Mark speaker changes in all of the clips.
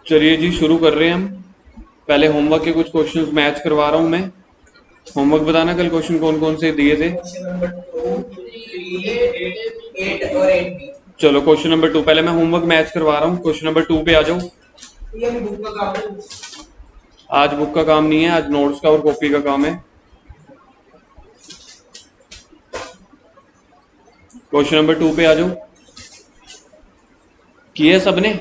Speaker 1: चलिए जी शुरू कर रहे हैं हम। पहले होमवर्क के कुछ क्वेश्चंस मैच करवा रहा हूं मैं। होमवर्क बताना कल क्वेश्चन कौन कौन से दिए थे।
Speaker 2: क्वेश्चन नंबर 2, 3, 8 और 8 भी।
Speaker 1: चलो क्वेश्चन नंबर 2 पहले मैं होमवर्क मैच करवा रहा हूँ। क्वेश्चन नंबर 2 पे आ जाओ।
Speaker 2: ये अभी बुक का काम है।
Speaker 1: आज बुक का काम नहीं है, आज नोट्स का और कॉपी का काम है। क्वेश्चन नंबर 2 पे आ जाओ। किए सबने?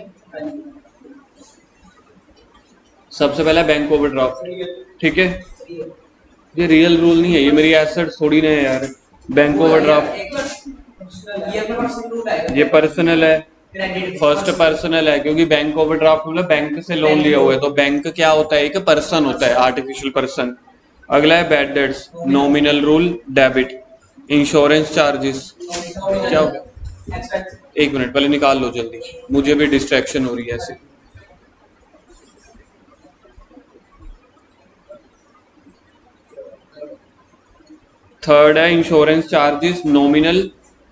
Speaker 1: सबसे पहला बैंक ओवरड्राफ्ट, ठीक है। ये रियल रूल नहीं है, ये मेरी एसेट थोड़ी ना है यार। बैंक ओवरड्राफ्ट ये पर्सनल है, फर्स्ट पर्सनल है, क्योंकि बैंक ओवरड्राफ्ट मतलब बैंक से लोन लिया हुआ है, तो बैंक क्या होता है, एक पर्सन होता है, आर्टिफिशियल पर्सन। अगला है bad debts, nominal rule, debit, insurance charges. क्या हो गया? एक मिनट पहले निकाल लो जल्दी, मुझे भी डिस्ट्रैक्शन हो रही है ऐसे। थर्ड है इंश्योरेंस चार्जेस, नॉमिनल,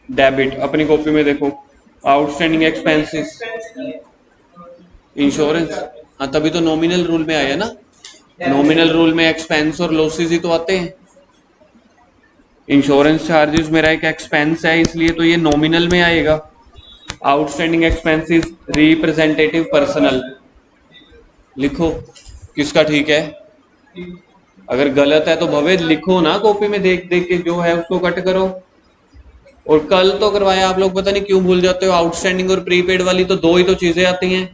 Speaker 1: डेबिट। अपनी कॉपी में देखो, आउटस्टैंडिंग एक्सपेंसेस, इंश्योरेंस। हाँ तभी तो नॉमिनल रूल में आया ना। नॉमिनल रूल में एक्सपेंस और लॉसेस ही तो आते हैं। इंश्योरेंस चार्जेस मेरा एक एक्सपेंस है, इसलिए तो ये नॉमिनल में आएगा। Outstanding expenses, representative personal. लिखो किसका ठीक है। अगर गलत है तो भवेद लिखो ना कॉपी में, देख देख के जो है उसको कट करो। और कल तो करवाया आप लोग, पता नहीं क्यों भूल जाते हो। आउटस्टैंडिंग और प्रीपेड वाली तो दो ही तो चीजें आती हैं।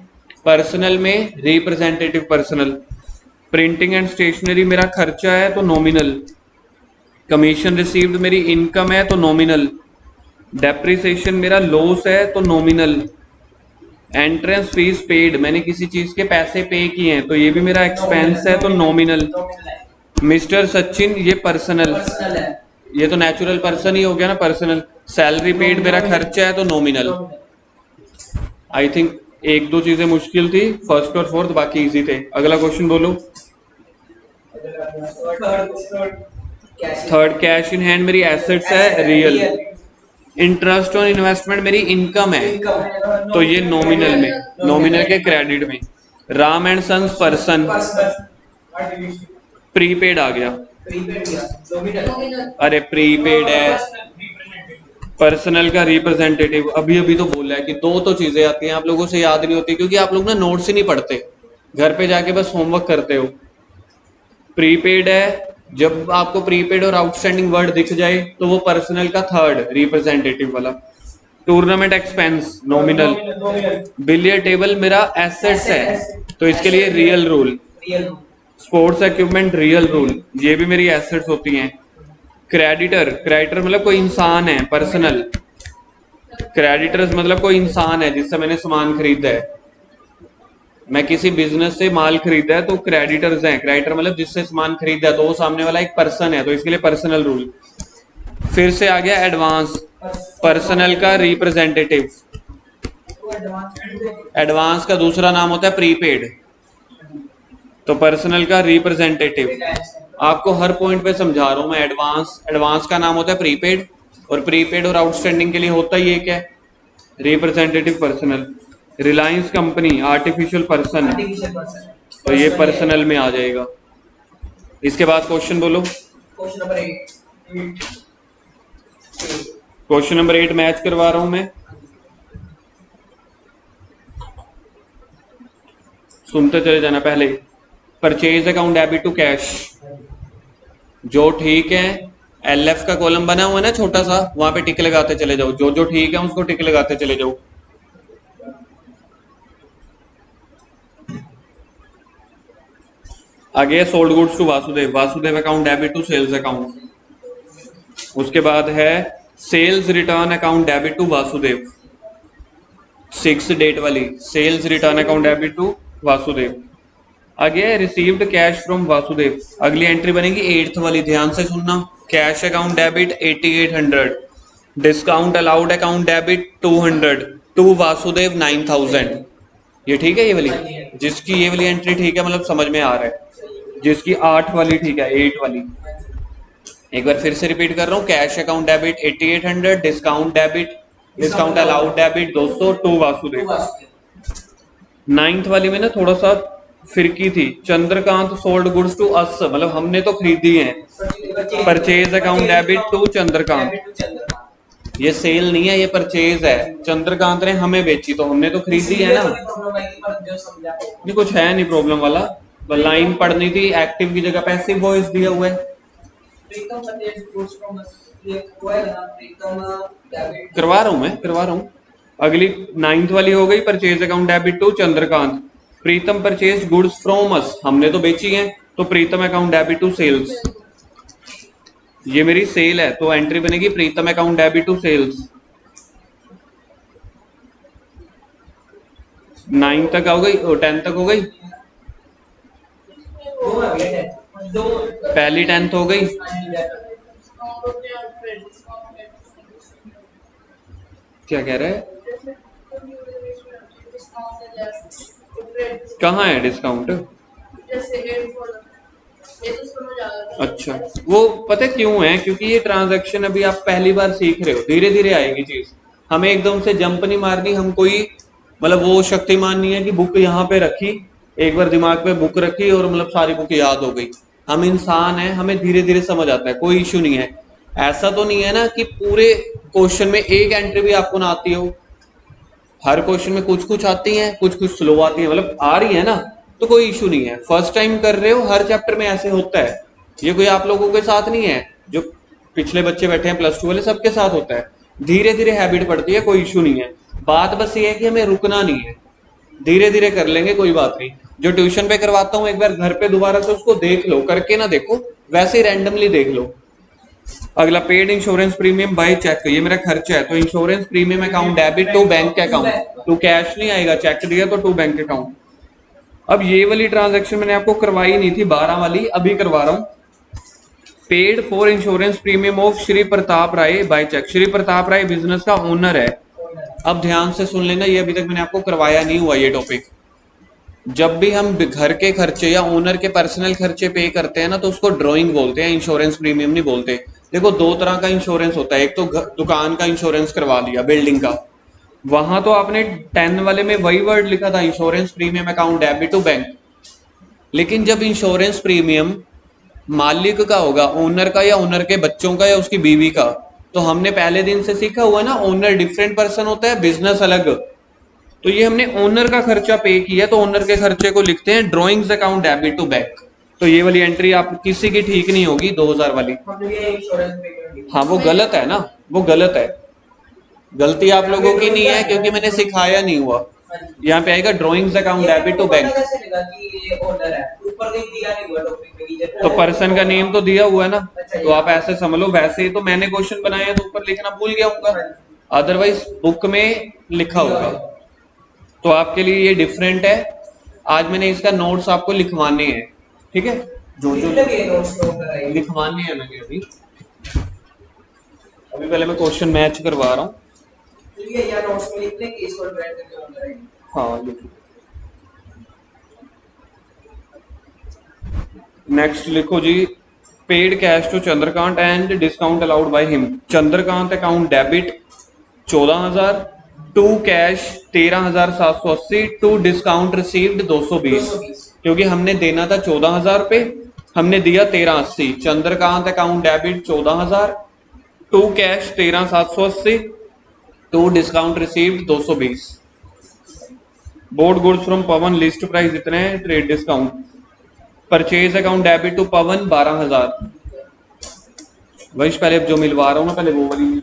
Speaker 1: पर्सनल में representative personal. Printing and stationery मेरा खर्चा है तो नॉमिनल। कमीशन रिसीव्ड मेरी इनकम है तो नॉमिनल। डेप्रिसिएशन मेरा लॉस है तो नॉमिनल। एंट्रेंस फीस पेड, मैंने किसी चीज के पैसे पे किए हैं तो ये भी मेरा एक्सपेंस है तो नॉमिनल। मिस्टर सचिन ये पर्सनल, ये तो नेचुरल पर्सन ही हो गया ना, पर्सनल। सैलरी पेड मेरा खर्चा है तो नॉमिनल। आई थिंक एक दो चीजें मुश्किल थी, फर्स्ट और फोर्थ, बाकी इजी थे। अगला क्वेश्चन बोलो। थर्ड कैश इन हैंड मेरी एसेट्स है, रियल। इंटरेस्ट ऑन इन्वेस्टमेंट मेरी इनकम है, तो ये नॉमिनल में, नॉमिनल के क्रेडिट में। Ram and sons person, prepaid आ गया। अरे प्रीपेड है, पर्सनल का रिप्रेजेंटेटिव। अभी अभी तो बोला है कि दो तो चीजें आती हैं, आप लोगों से याद नहीं होती क्योंकि आप लोग ना नोट्स ही नहीं पढ़ते, घर पे जाके बस होमवर्क करते हो। प्रीपेड है, जब आपको प्रीपेड और आउटस्टैंडिंग वर्ड दिख जाए तो वो पर्सनल का थर्ड रिप्रेजेंटेटिव वाला। Tournament expense nominal. Billiard table मेरा एसेट्स है तो इसके लिए real rule. Sports equipment real rule, ये भी मेरी एसेट्स होती हैं। क्रेडिटर, क्रेडिटर मतलब कोई इंसान है, पर्सनल। क्रेडिटर्स मतलब कोई इंसान है जिससे मैंने सामान खरीदा है। मैं किसी बिजनेस से माल खरीदा है तो क्रेडिटर्स हैं। क्रेडिटर मतलब जिससे सामान खरीदा है, तो वो सामने वाला एक पर्सन है, तो इसके लिए पर्सनल रूल। फिर से आ गया एडवांस, पर्सनल का रिप्रेजेंटेटिव। एडवांस का दूसरा नाम होता है प्रीपेड, तो पर्सनल का रिप्रेजेंटेटिव। आपको हर पॉइंट पे समझा रहा हूं मैं। एडवांस, एडवांस का नाम होता है प्रीपेड, और प्रीपेड और आउटस्टैंडिंग के लिए होता ही एक है representative personal. Reliance company artificial person, तो ये पर्सनल में आ जाएगा। इसके बाद क्वेश्चन बोलो। क्वेश्चन नंबर 8 मैच करवा रहा हूं मैं, सुनते चले जाना। पहले purchase account debit to cash, जो ठीक है। एलएफ का कॉलम बना हुआ है ना छोटा सा, वहां पे टिक लगाते चले जाओ, जो जो ठीक है उसको टिक लगाते चले जाओ। आगे sold goods to Vasudev, Vasudev account debit to sales account. उसके बाद है sales return account debit to Vasudev, 6 date वाली sales return account debit to Vasudev. आगे रिसीव्ड कैश फ्रॉम वासुदेव, अगली एंट्री बनेगी 8th वाली, ध्यान से सुनना। Cash account debit 8800, discount allowed account debit 200 to Vasudev 9000। ये ठीक है ये वाली, जिसकी ये वाली एंट्री ठीक है मतलब समझ में आ रहा है। जिसकी 8 वाली ठीक है, 8 वाली। एक बार फिर से रिपीट कर रहा हूँ। Cash account debit 8800, discount debit, discount allowed debit 200 to Vasudev. Ninth वाली में ना थोड़ा सा फिरकी थी। Chandrakant sold goods to us, मतलब हमने तो खरीदी है। Purchase account debit to Chandrakant, ये सेल नहीं है, ये परचेज है। चंद्रकांत ने हमें बेची तो हमने तो खरीदी है ना। ये कुछ है नहीं प्रॉब्लम वाला, लाइन पढ़नी थी। एक्टिव की जगह पैसिव वॉइस दिया हुआ है। करवा रहा हूं मैं, करवा रहा हूं। अगली नाइन्थ वाली हो गई, purchase account debit to Chandrakant. Pritam purchase goods from us, हमने तो बेची है, तो Pritam account debit to sales. ये मेरी सेल है तो एंट्री बनेगी Pritam account debit to sales. 9 तक हो गई और 10 तक हो गई। पहली 10th हो गई। क्या कह रहा है? कहाँ है डिस्काउंट? अच्छा, वो पता है क्यों है? क्योंकि ये ट्रांजैक्शन अभी आप पहली बार सीख रहे हो, धीरे धीरे आएगी चीज। हमें एकदम से जंप नहीं मारनी। हम कोई मतलब वो शक्तिमान नहीं है कि बुक यहाँ पे रखी, एक बार दिमाग पे बुक रखी और मतलब सारी बुक याद हो गई। हम इंसान है, हमें धीरे धीरे समझ आता है, कोई इश्यू नहीं है। ऐसा तो नहीं है ना कि पूरे क्वेश्चन में एक एंट्री भी आपको ना आती हो। हर क्वेश्चन में कुछ कुछ आती है, कुछ कुछ स्लो आती है, मतलब आ रही है ना, तो कोई इशू नहीं है। फर्स्ट टाइम कर रहे हो, हर चैप्टर में ऐसे होता है। ये कोई आप लोगों के साथ नहीं है, जो पिछले बच्चे बैठे हैं +2 वाले, सबके साथ होता है। धीरे धीरे हैबिट पड़ती है, कोई इशू नहीं है। बात बस ये है कि हमें रुकना नहीं है, धीरे धीरे कर लेंगे, कोई बात नहीं। जो ट्यूशन पे करवाता हूँ, एक बार घर पे दोबारा से उसको देख लो, करके ना देखो, वैसे ही रैंडमली देख लो। अगला paid insurance premium by cheque, ये मेरा खर्चा है, तो insurance premium account debit to bank account. To cash नहीं आएगा, चेक दिया तो टू बैंक अकाउंट। अब ये वाली ट्रांजैक्शन मैंने आपको करवाई नहीं थी, 12 वाली, अभी करवा रहा हूं। Paid for insurance premium of Shri Pratap Rai by cheque. Shri Pratap Rai business का ओनर है। अब ध्यान से सुन लेना, ये अभी तक मैंने आपको करवाया नहीं हुआ ये टॉपिक। जब भी हम घर के खर्चे या ओनर के पर्सनल खर्चे पे करते हैं ना, तो उसको ड्राइंग बोलते हैं, इंश्योरेंस प्रीमियम नहीं बोलते। देखो, दो तरह का इंश्योरेंस होता है। एक तो दुकान का इंश्योरेंस करवा लिया, बिल्डिंग का, वहां तो आपने 10 वाले में वही वर्ड लिखा था, insurance premium account debit to bank. लेकिन जब इंश्योरेंस प्रीमियम मालिक का होगा, ओनर का या ओनर के बच्चों का या उसकी बीवी का, तो हमने पहले दिन से सीखा हुआ ना, ओनर डिफरेंट पर्सन होता है, बिजनेस अलग। तो ये हमने ओनर का खर्चा पे किया, तो ओनर के खर्चे को लिखते हैं drawings account debit to bank. तो ये वाली एंट्री आप किसी की ठीक नहीं होगी, 2000 वाली। हाँ, वो गलत है ना, वो गलत है। गलती आप लोगों की नहीं है, क्योंकि मैंने सिखाया नहीं हुआ। यहाँ पे आएगा drawings account debit to bank. तो पर्सन का नेम तो दिया हुआ है ना, तो आप ऐसे समझ लो। वैसे ही तो मैंने क्वेश्चन बनाया तो ऊपर लिखना भूल गया हूँ, अदरवाइज बुक में लिखा होगा। तो आपके लिए ये डिफरेंट है। आज मैंने इसका नोट्स आपको लिखवाने हैं, ठीक है? जो लिखवाने हैं मैंने अभी पहले मैं क्वेश्चन मैच करवा रहा हूँ। हाँ, नेक्स्ट लिखो जी। Paid cash to Chandrakant and discount allowed by him. Chandrakant account debit 14,000, to cash 13,780, to discount received 220। क्योंकि हमने देना था 14,000 पे, हमने दिया 1380। Chandrakant account debit 14,000, to cash 13,780, to discount received 220। Bought goods from Pawan, list price इतने, trade discount. Purchase account debit to Pawan 12,000। वही पहले जो मिलवा रहा हूं ना, पहले वो वाली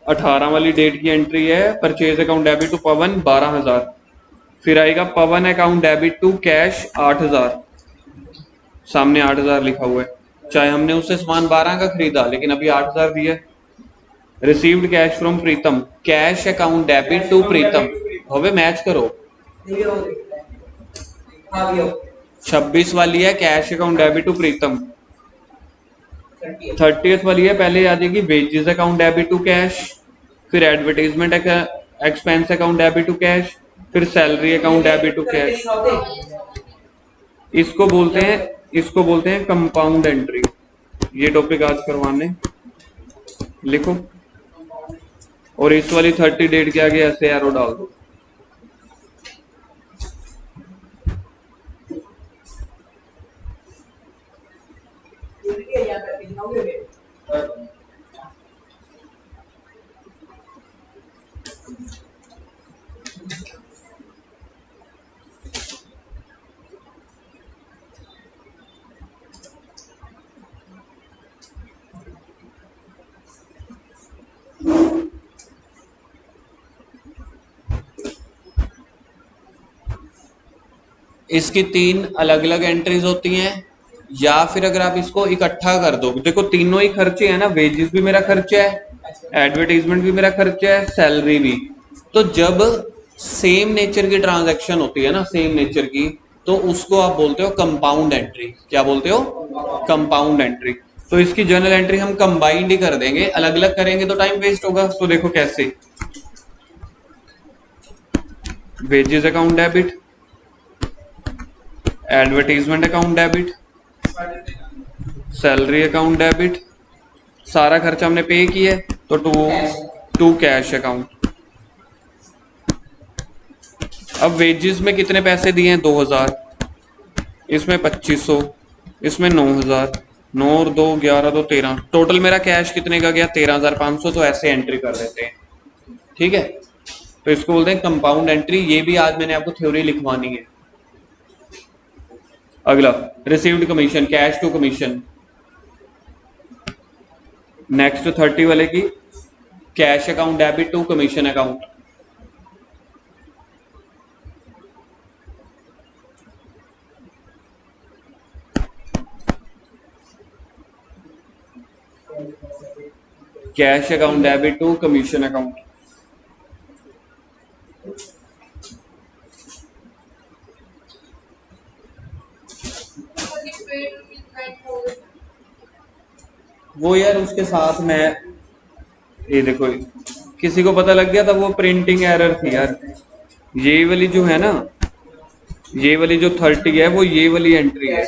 Speaker 1: 18 वाली डेट की एंट्री है। Purchase account debit to Pawan 12,000। फिर आएगा पवन अकाउंट डेबिट टू कैश 8,000, सामने 8,000 लिखा हुआ है। चाहे हमने उससे सामान 12 का खरीदा, लेकिन अभी 8,000 दिया। Received cash from Pritam, cash account debit to Pritam. होवे मैच करो। 26 वाली है cash account debit to Pritam. 30th वाली है, पहले आ जाएगी wages account debit to cash, फिर advertisement expense account debit to cash, फिर salary account debit to cash. इसको बोलते हैं कंपाउंड एंट्री। ये टॉपिक आज करवाने, लिखो। और इस वाली 30 डेट के आगे ऐसे एरो डाल दो। इसकी 3 अलग अलग एंट्रीज होती हैं, या फिर अगर आप इसको इकट्ठा कर दो, देखो तीनों ही खर्चे हैं ना, वेजेस भी मेरा खर्चा है, एडवर्टाइजमेंट भी मेरा खर्चा है, सैलरी भी। तो जब सेम नेचर की ट्रांजैक्शन होती है ना, सेम नेचर की, तो उसको आप बोलते हो कंपाउंड एंट्री। क्या बोलते हो? Compound entry. तो इसकी जर्नल एंट्री हम कंबाइंड ही कर देंगे, अलग अलग करेंगे तो टाइम वेस्ट होगा। तो देखो कैसे, wages account debit, advertisement account debit, salary account debit, सारा खर्चा हमने पे किया है तो टू कैश अकाउंट। अब वेजेस में कितने पैसे दिए हैं? 2000, इसमें 2500, इसमें 9000, 9 और 2 11, 2 13, टोटल मेरा कैश कितने का गया? 13500। तो ऐसे एंट्री कर देते हैं, ठीक है। तो इसको बोलते हैं कंपाउंड एंट्री। ये भी आज मैंने आपको थ्योरी लिखवानी है। अगला, received commission, cash to commission. Next 30 वाले की, cash account debit to commission account. Cash account debit to commission account. वो यार उसके साथ मैं, ये देखो, किसी को पता लग गया था, वो प्रिंटिंग एरर थी यार। ये वाली जो है ना, ये वाली जो 30 है, वो ये वाली एंट्री है,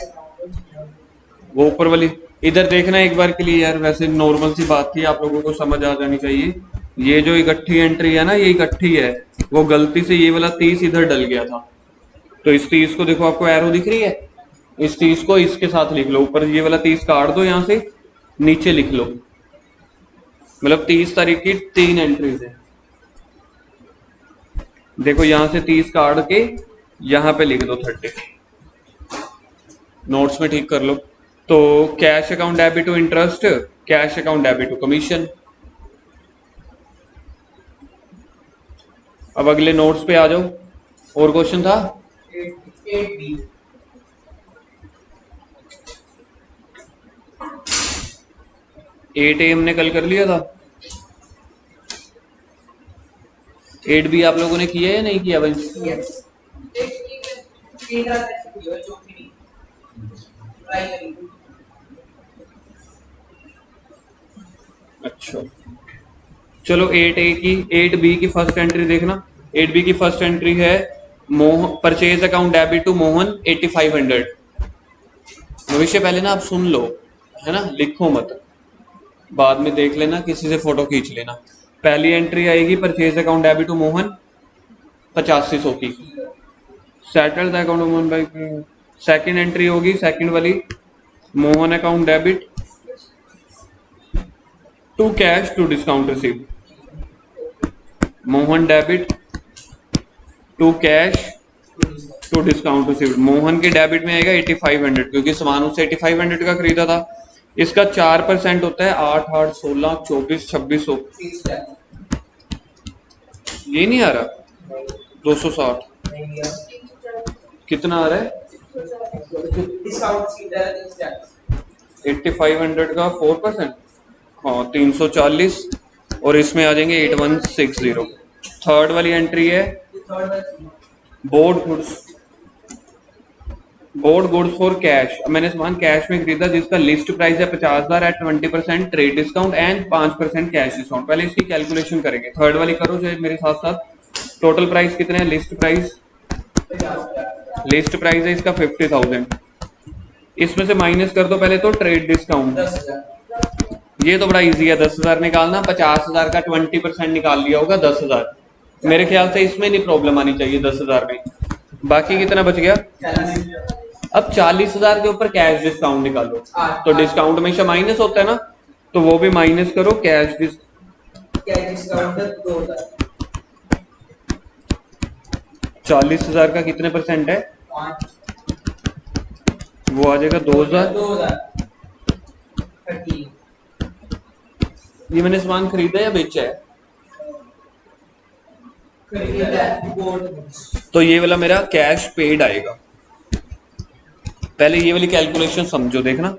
Speaker 1: वो ऊपर वाली। इधर देखना एक बार के लिए यार, वैसे नॉर्मल सी बात थी, आप लोगों को समझ आ जानी चाहिए। ये जो इकट्ठी एंट्री है ना, ये इकट्ठी है, वो गलती से ये वाला 30 इधर डल गया था। तो इस 30 को देखो, आपको एरो दिख रही है, इस 30 को इसके साथ लिख लो, ऊपर ये वाला 30 काट दो, यहां से नीचे लिख लो। मतलब 30 तारीख की 3 एंट्रीज है। देखो यहां से 30 काट के यहां पे लिख दो 30, नोट्स में ठीक कर लो। तो cash account debit to interest, cash account debit to commission. अब अगले नोट्स पे आ जाओ। और क्वेश्चन था
Speaker 2: 8B,
Speaker 1: 8A हमने कल कर लिया था। 8B आप लोगों ने किया या नहीं किया भाई?
Speaker 2: yes, 8
Speaker 1: अच्छा, चलो 8A की, 8B की फर्स्ट एंट्री देखना। 8B की फर्स्ट एंट्री है purchase account debit to Mohan 8500। भविष्य पहले ना आप सुन लो, है ना, लिखो मत, बाद में देख लेना, किसी से फोटो खींच लेना। पहली एंट्री आएगी purchase account debit to Mohan 8500 की, सेटल्ड अकाउंट मोहन भाई। सेकंड एंट्री होगी, सेकंड वाली, Mohan account debit to cash to discount receive. Mohan debit to cash to discount receive. Mohan के डेबिट में आएगा 8500, क्योंकि सामान उससे 8500 का खरीदा था। इसका 4% होता है, 8 8 16 24 2600। ये नहीं आ रहा 260, कितना आ रहा है? 8500 का 4%, हाँ 340, और इसमें आ जाएंगे 8160। थर्ड वाली एंट्री है बोर्ड गुड्स फॉर कैश। मैंने सामान कैश में खरीदा जिसका लिस्ट प्राइस है 50,000 at 20% trade discount and 5% cash discount. पहले इसकी कैलकुलेशन करेंगे, थर्ड वाली करो जो मेरे साथ साथ। टोटल प्राइस कितने है? लिस्ट प्राइस है इसका 50,000, इसमें से माइनस कर दो पहले तो ट्रेड डिस्काउंट ये तो बड़ा इजी है, 10,000 निकालना, 50,000 का 20% निकाल लिया होगा 10,000। मेरे ख्याल से इसमें नहीं प्रॉब्लम आनी चाहिए 10,000 में। बाकी कितना बच गया? अब 40,000 के ऊपर कैश डिस्काउंट निकालो, तो डिस्काउंट हमेशा माइनस होता है ना, तो वो भी माइनस करो। कैश डिस्काउंट 40,000 का कितने परसेंट है? वो आ जाएगा 2,000। ये मैंने सामान खरीदा या बेचा है? तो ये वाला मेरा कैश पेड आएगा। पहले ये वाली कैलकुलेशन समझो, देखना।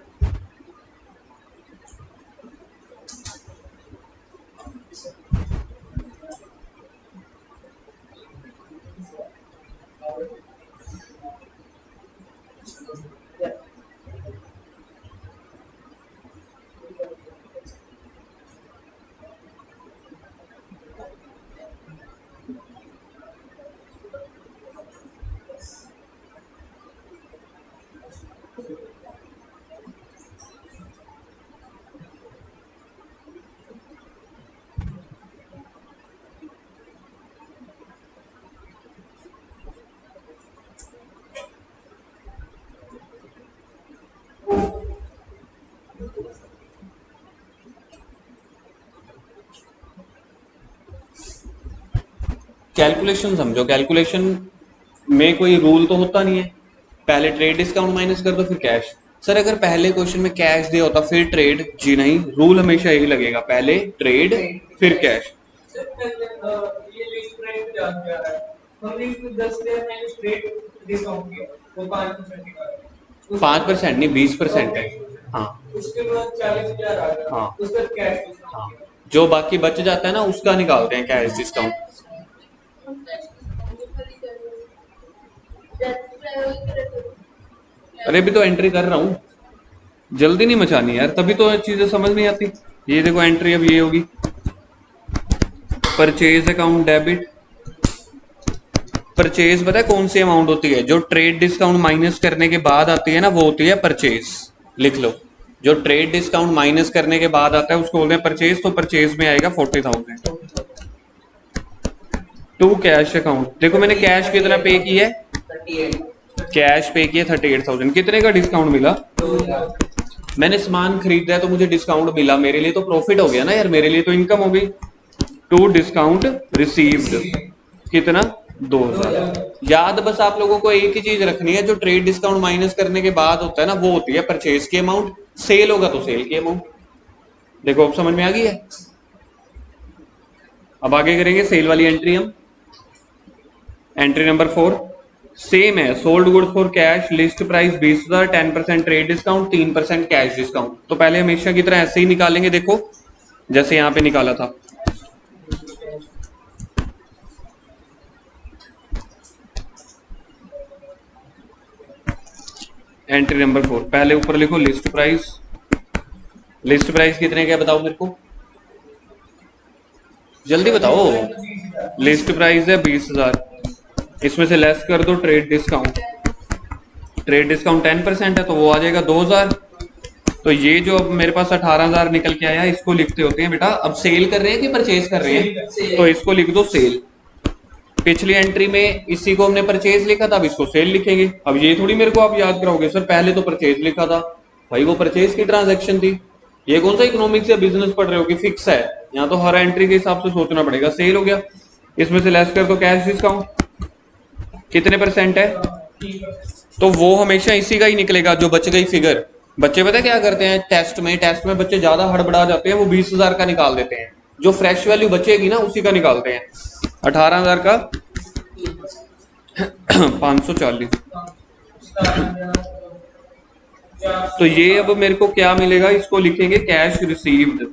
Speaker 1: कैलकुलेशन समझो। कैलकुलेशन में कोई रूल तो होता नहीं है, पहले ट्रेड डिस्काउंट माइनस कर दो फिर कैश। सर अगर पहले क्वेश्चन में कैश दिया होता फिर ट्रेड, जी नहीं, रूल हमेशा यही लगेगा, पहले ट्रेड फिर कैश।
Speaker 2: ये लिस्ट प्राइस पे ध्यान दिया है, हमने इसमें 10,000 माइनस ट्रेड डिस्काउंट किया, वो 5% निकाला।
Speaker 1: 5% नहीं, 20% है। हाँ,
Speaker 2: उसके बाद 40,000 आ गया।
Speaker 1: हाँ,
Speaker 2: उसका कैश डिस्काउंट
Speaker 1: हाँ,
Speaker 2: किया।
Speaker 1: जो बाकी बच जाता है ना उसका निकालते हैं कैश डिस्काउंट। अरे अभी तो एंट्री कर रहा हूँ, जल्दी नहीं मचानी यार, तभी तो चीजें समझ नहीं आती। ये देखो एंट्री अब ये होगी, परचेज अकाउंट डेबिट। परचेज पता है कौन सी अमाउंट होती है? जो ट्रेड डिस्काउंट माइनस करने के बाद आती है ना, वो होती है परचेज। लिख लो, जो ट्रेड डिस्काउंट माइनस करने के बाद आता है उसको बोलते हैं परचेज। तो परचेज में आएगा 40,000। टू कैश अकाउंट, देखो मैंने कैश कितना पे किया है?
Speaker 2: 38।
Speaker 1: कैश पे किया 38,000। कितने का डिस्काउंट मिला?
Speaker 2: 2,000।
Speaker 1: मैंने सामान खरीदा है तो मुझे डिस्काउंट मिला, मेरे लिए तो प्रॉफिट हो गया ना यार, मेरे लिए तो इनकम हो गई। टू डिस्काउंट रिसीव्ड कितना? 2,000। याद बस आप लोगों को एक ही चीज रखनी है, जो ट्रेड डिस्काउंट माइनस करने के बाद होता है ना वो होती है परचेज की अमाउंट, सेल होगा तो सेल की अमाउंट। देखो अब समझ में आ गई है। अब आगे करेंगे सेल वाली एंट्री हम। एंट्री नंबर 4 सेम है, sold good for cash, list price 20,000, 10% trade discount, 3% cash discount. तो पहले हमेशा की तरह ऐसे ही निकालेंगे, देखो जैसे यहां पे निकाला था। एंट्री नंबर 4 पहले ऊपर लिखो लिस्ट प्राइस। लिस्ट प्राइस कितने का बताओ मेरे को, जल्दी बताओ। लिस्ट प्राइस है 20,000, इसमें से लेस कर दो ट्रेड डिस्काउंट। ट्रेड डिस्काउंट 10% है तो वो आ जाएगा 2,000। तो ये जो अब मेरे पास 18,000 निकल के आया, इसको लिखते होते हैं बेटा, अब सेल कर रहे हैं कि परचेज कर रहे हैं, तो इसको लिख दो सेल। पिछली एंट्री में इसी को हमने परचेज लिखा था, अब इसको सेल लिखेंगे। अब ये थोड़ी मेरे को आप याद कराओगे सर पहले तो परचेज लिखा था, भाई वो परचेज की ट्रांजैक्शन थी। ये कौन सा इकोनॉमिक्स या बिजनेस पढ़ रहे हो कि फिक्स है? यहाँ तो हर एंट्री के हिसाब से सोचना पड़ेगा। सेल हो गया, इसमें से लेस कर दो कैश डिस्काउंट। कितने परसेंट है? तो वो हमेशा इसी का ही निकलेगा जो बच गई फिगर। बच्चे पता क्या करते हैं टेस्ट में बच्चे ज्यादा हड़बड़ा जाते हैं, वो 20,000 का निकाल देते हैं, जो फ्रेश वैल्यू बचेगी ना उसी का निकालते हैं। 18,000 का 540। तो ये अब मेरे को क्या मिलेगा, इसको लिखेंगे कैश रिसीव्ड।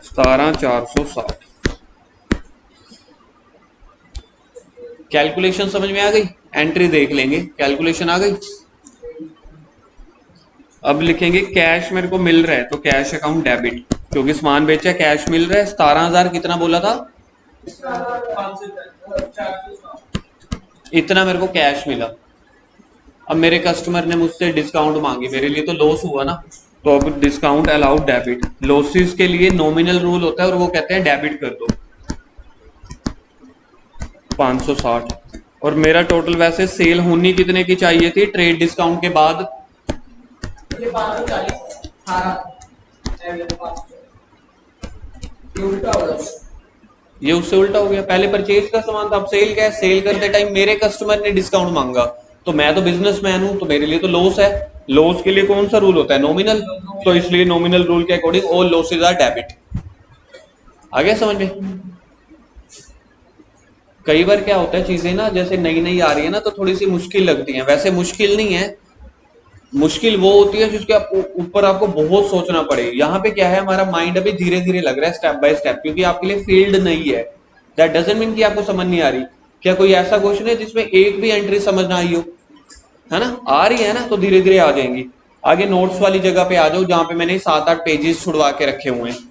Speaker 1: 17,460। कैलकुलेशन समझ में आ गई? एंट्री देख लेंगे, कैलकुलेशन आ गई। अब लिखेंगे कैश मेरे को मिल रहा है तो कैश अकाउंट डेबिट, क्योंकि सामान बेचा कैश मिल रहा है। 17,000 कितना बोला था? इतना मेरे को कैश मिला। अब मेरे कस्टमर ने मुझसे डिस्काउंट मांगी, मेरे लिए तो लॉस हुआ ना, तो अब डिस्काउंट अलाउड डेबिट, लॉसेस के लिए नॉमिनल रूल होता है और वो कहते हैं डेबिट कर दो 560। और मेरा टोटल वैसे सेल होनी कितने की चाहिए थी ट्रेड डिस्काउंट के बाद?
Speaker 2: ये 540 18 ये उल्टा हो गया।
Speaker 1: ये उससे उल्टा हो गया, पहले परचेज का सामान था, अब सेल क्या है? सेल करते टाइम मेरे कस्टमर ने डिस्काउंट मांगा, तो मैं तो बिजनेसमैन हूं, तो मेरे लिए तो लॉस है। लॉस के लिए कौन सा रूल होता है? नॉमिनल। तो इसलिए नॉमिनल रूल के according all losses are debit. आ गया समझ में? कई बार क्या होता है, चीजें ना जैसे नई नई आ रही है ना, तो थोड़ी सी मुश्किल लगती है, वैसे मुश्किल नहीं है। मुश्किल वो होती है जिसके ऊपर आपको बहुत सोचना पड़े। यहाँ पे क्या है, हमारा माइंड अभी धीरे धीरे लग रहा है, स्टेप बाय स्टेप, क्योंकि आपके लिए फील्ड नहीं है। दैट डजंट मीन कि आपको समझ नहीं आ रही। क्या कोई ऐसा क्वेश्चन है जिसमें एक भी एंट्री समझ ना आई हो? है ना, आ रही है ना, तो धीरे धीरे आ जाएंगी। आगे नोट्स वाली जगह पे आ जाओ, जहां पे मैंने 7-8 पेजेस छुड़वा के रखे हुए हैं।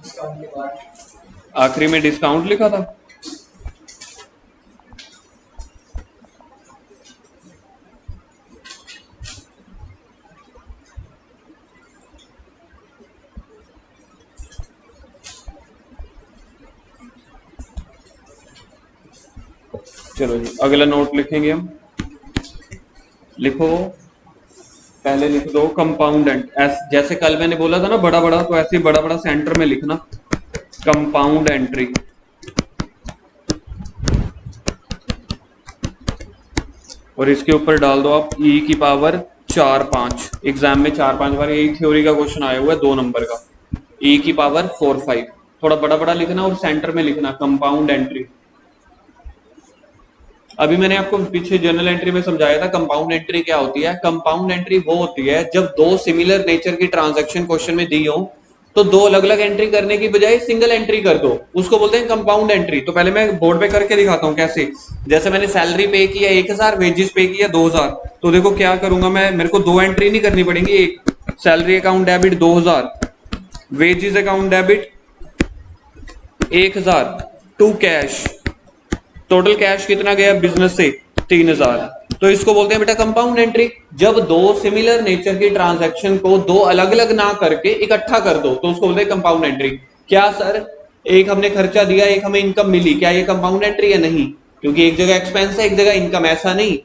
Speaker 2: डिस्काउंट के बाद
Speaker 1: आखिरी में डिस्काउंट लिखा था। चलो जी, अगला नोट लिखेंगे हम। लिखो, पहले लिख दो कंपाउंडेंट। जैसे कल मैंने बोला था ना बड़ा बड़ा, तो ऐसे बड़ा बड़ा सेंटर में लिखना कंपाउंड एंट्री। और इसके ऊपर डाल दो आप e की पावर 4-5। एग्जाम में 4-5 बार यही थ्योरी का क्वेश्चन आया हुआ है, 2 नंबर का। e की पावर 4-5 थोड़ा बड़ा बड़ा लिखना और सेंटर में लिखना कंपाउंड एंट्री। अभी मैंने आपको पीछे जर्नल एंट्री में समझाया था कंपाउंड एंट्री क्या होती है। कंपाउंड एंट्री वो होती है जब दो सिमिलर नेचर की ट्रांजैक्शन क्वेश्चन में दी हो, तो दो अलग अलग एंट्री करने की बजाय सिंगल एंट्री कर दो, उसको बोलते हैं कंपाउंड एंट्री। तो पहले मैं बोर्ड पे करके दिखाता हूँ कैसे। जैसे मैंने सैलरी पे किया 1000, वेजेस पे किया 2000, तो देखो क्या करूंगा मैं, मेरे को दो एंट्री नहीं करनी पड़ेगी। एक salary account debit 2000, wages account debit 1000 to cash. Total cash कितना गया बिजनेस से? 3000। तो इसको बोलते हैं बेटा कंपाउंड एंट्री। जब दो सिमिलर नेचर की ट्रांजैक्शन को दो अलग अलग ना करके इकट्ठा कर दो, तो उसको बोलते हैं कंपाउंड एंट्री। क्या सर, एक हमने खर्चा दिया, एक हमें इनकम मिली, क्या ये कंपाउंड एंट्री है? नहीं, क्योंकि एक जगह एक्सपेंस है, एक जगह इनकम। ऐसा नहीं,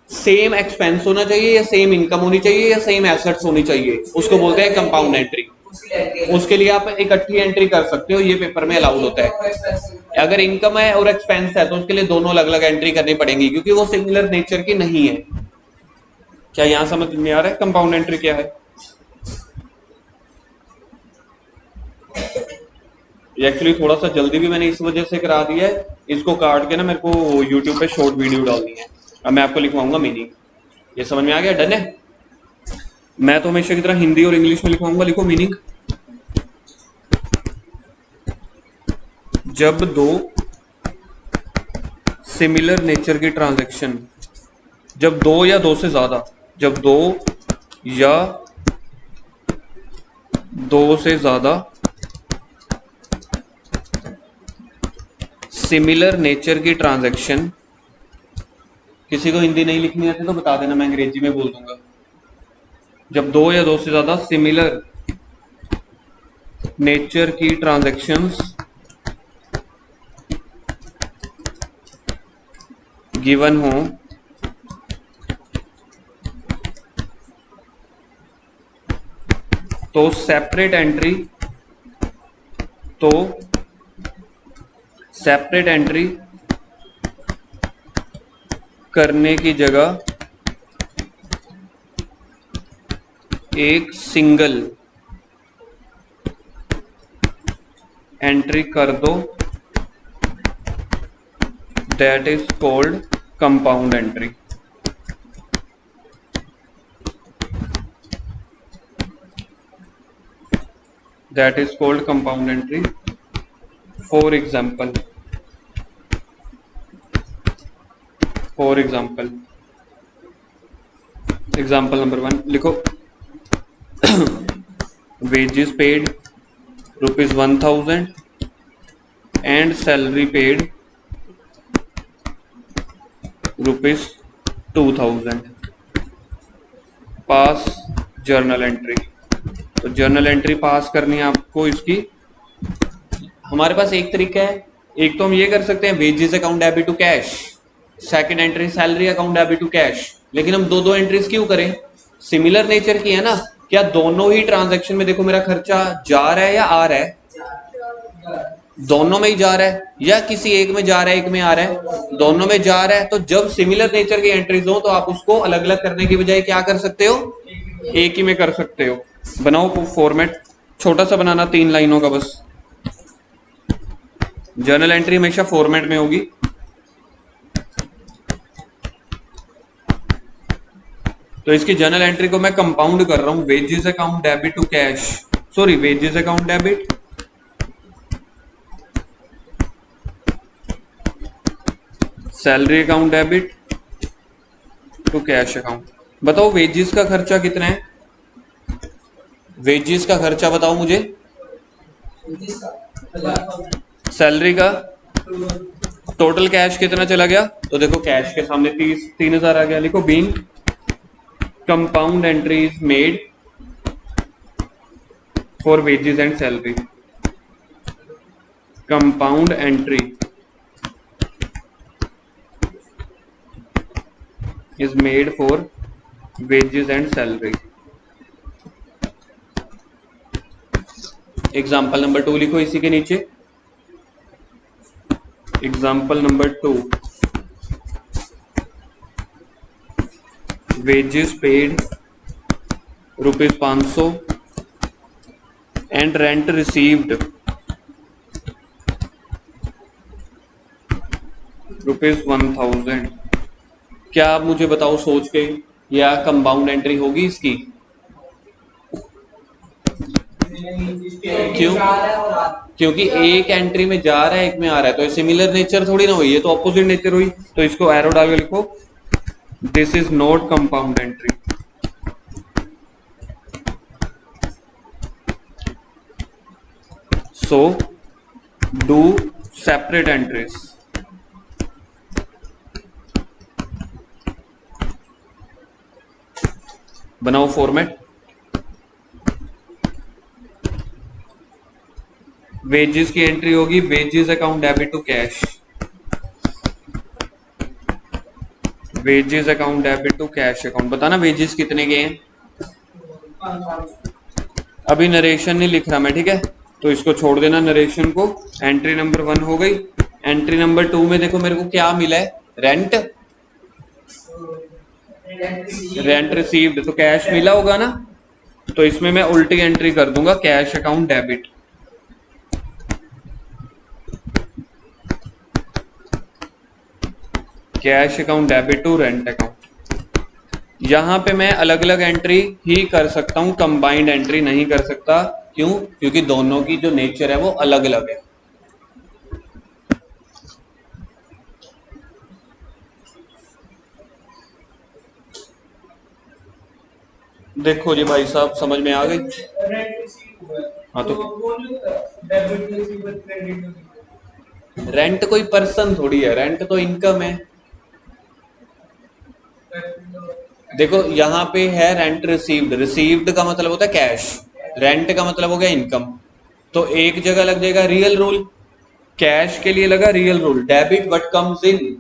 Speaker 1: सेम एक्सपेंस होना चाहिए या सेम इनकम होनी चाहिए या सेम एसेट्स होनी चाहिए, उसको बोलते हैं कंपाउंड एंट्री। उसके लिए आप इकट्ठी एंट्री कर सकते हो, ये पेपर में अलाउड होता है। अगर इनकम है और एक्सपेंस है तो उसके लिए दोनों अलग अलग एंट्री करनी पड़ेंगी, क्योंकि वो सिमिलर नेचर की नहीं है। क्या यहां समझ में आ रहा है कंपाउंड एंट्री क्या है? एक्चुअली थोड़ा सा जल्दी भी मैंने इस वजह से करा दिया है, इसको काट के ना मेरे को यूट्यूब पे शॉर्ट वीडियो डालनी है। अब मैं आपको लिखवाऊंगा मीनिंग। ये समझ में आ गया? डन है? मैं तो हमेशा की तरह हिंदी और इंग्लिश में लिखवाऊंगा। लिखो मीनिंग। जब दो सिमिलर नेचर की ट्रांजैक्शन, जब दो या दो से ज्यादा, जब दो या दो से ज्यादा सिमिलर नेचर की ट्रांजैक्शन, किसी को हिंदी नहीं लिखनी आती तो बता देना, मैं अंग्रेजी में बोल दूंगा। जब दो या दो से ज्यादा सिमिलर नेचर की ट्रांजैक्शंस गिवन हो, तो सेपरेट एंट्री करने की जगह एक सिंगल एंट्री कर दो, that is called compound entry. That is called compound entry. For example example number 1 लिखो। wages paid ₹1000 and salary paid ₹2000. Pass journal entry. तो जर्नल एंट्री पास करनी है आपको इसकी। हमारे पास एक तरीका है, एक तो हम ये कर सकते हैं wages account debit to cash, second entry salary account debit to cash. लेकिन हम दो दो एंट्रीज क्यों करें? सिमिलर नेचर की है ना। क्या दोनों ही ट्रांजैक्शन में देखो मेरा खर्चा जा रहा है या आ रहा है? दोनों में ही जा रहा है, या किसी एक में जा रहा है एक में आ रहा है? दोनों में जा रहा है। तो जब सिमिलर नेचर की एंट्रीज हो तो आप उसको अलग अलग करने की बजाय क्या कर सकते हो? एक ही में कर सकते हो। बनाओ फॉर्मेट, छोटा सा बनाना, 3 लाइनों का बस। जर्नल एंट्री हमेशा फॉर्मेट में होगी। तो इसकी जर्नल एंट्री को मैं कंपाउंड कर रहा हूं, wages account debit to cash, sorry wages account debit salary account debit to cash account. बताओ वेजेस का खर्चा कितना है? वेजेस का खर्चा बताओ मुझे। सैलरी का टोटल कैश कितना चला गया? तो देखो कैश के सामने 3000 आ गया। लिखो being compound entry is made for wages and salary. Compound entry is made for wages and salary. Example number 2 लिखो इसी के नीचे। Example number 2, wages paid ₹500 and rent received ₹1000। क्या आप मुझे बताओ सोच के, या कंपाउंड एंट्री होगी इसकी? क्यों? क्योंकि एक एंट्री में जा रहा है एक में आ रहा है, तो सिमिलर नेचर थोड़ी ना हुई, ये तो ऑपोजिट नेचर हुई। तो इसको एरो डाल के लिखो, this is not compound entry. So do separate entries. बनाओ फॉर्मेट। वेजेस की एंट्री होगी wages account debit to cash, wages account debit to cash account. बताना वेजेस कितने के हैं? अभी नरेशन नहीं लिख रहा मैं, ठीक है, तो इसको छोड़ देना नरेशन को। एंट्री नंबर 1 हो गई। एंट्री नंबर 2 में देखो मेरे को क्या मिला है? रेंट, रेंट रिसीव्ड, तो कैश मिला होगा ना। तो इसमें मैं उल्टी एंट्री कर दूंगा, cash account debit. Cash account debit to rent account. यहां पे मैं अलग अलग एंट्री ही कर सकता हूं, कंबाइंड एंट्री नहीं कर सकता। क्यों? क्योंकि दोनों की जो नेचर है वो अलग अलग है। देखो जी भाई साहब, समझ में आ गई? हाँ तो रेंट कोई पर्सन थोड़ी है, रेंट तो इनकम है। देखो यहाँ पे है रेंट रिसीव्ड, रिसीव्ड का मतलब होता है कैश, रेंट का मतलब हो गया इनकम। तो एक जगह लग जाएगा रियल रूल, कैश के लिए लगा real rule, debit what comes in.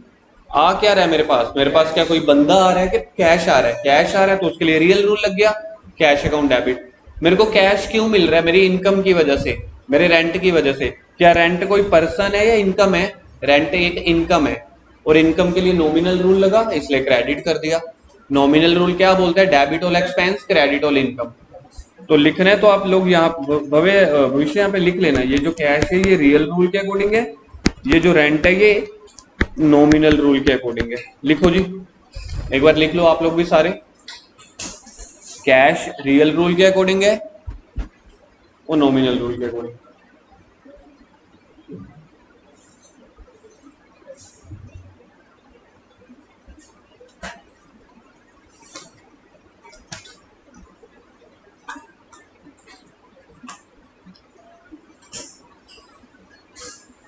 Speaker 1: आ क्या रहा है मेरे पास? मेरे पास क्या कोई बंदा आ रहा है कि कैश आ रहा है? कैश आ रहा है तो उसके लिए रियल रूल लग गया, कैश अकाउंट डेबिट। मेरे को कैश क्यों मिल रहा है? मेरी इनकम की वजह से, मेरे रेंट की वजह से। क्या रेंट कोई पर्सन है या इनकम है? रेंट एक इनकम है, और इनकम के लिए नॉमिनल रूल लगा, इसलिए क्रेडिट कर दिया। नॉमिनल रूल क्या बोलता है? Debit all expense credit all income. तो लिखना है तो आप लोग यहाँ भविष्य यहाँ पे लिख लेना, ये जो कैश है ये रियल रूल के अकॉर्डिंग है, ये जो रेंट है ये नॉमिनल रूल के अकॉर्डिंग है। लिखो जी, एक बार लिख लो आप लोग भी सारे। कैश रियल रूल के अकॉर्डिंग है और नॉमिनल रूल के अकॉर्डिंग।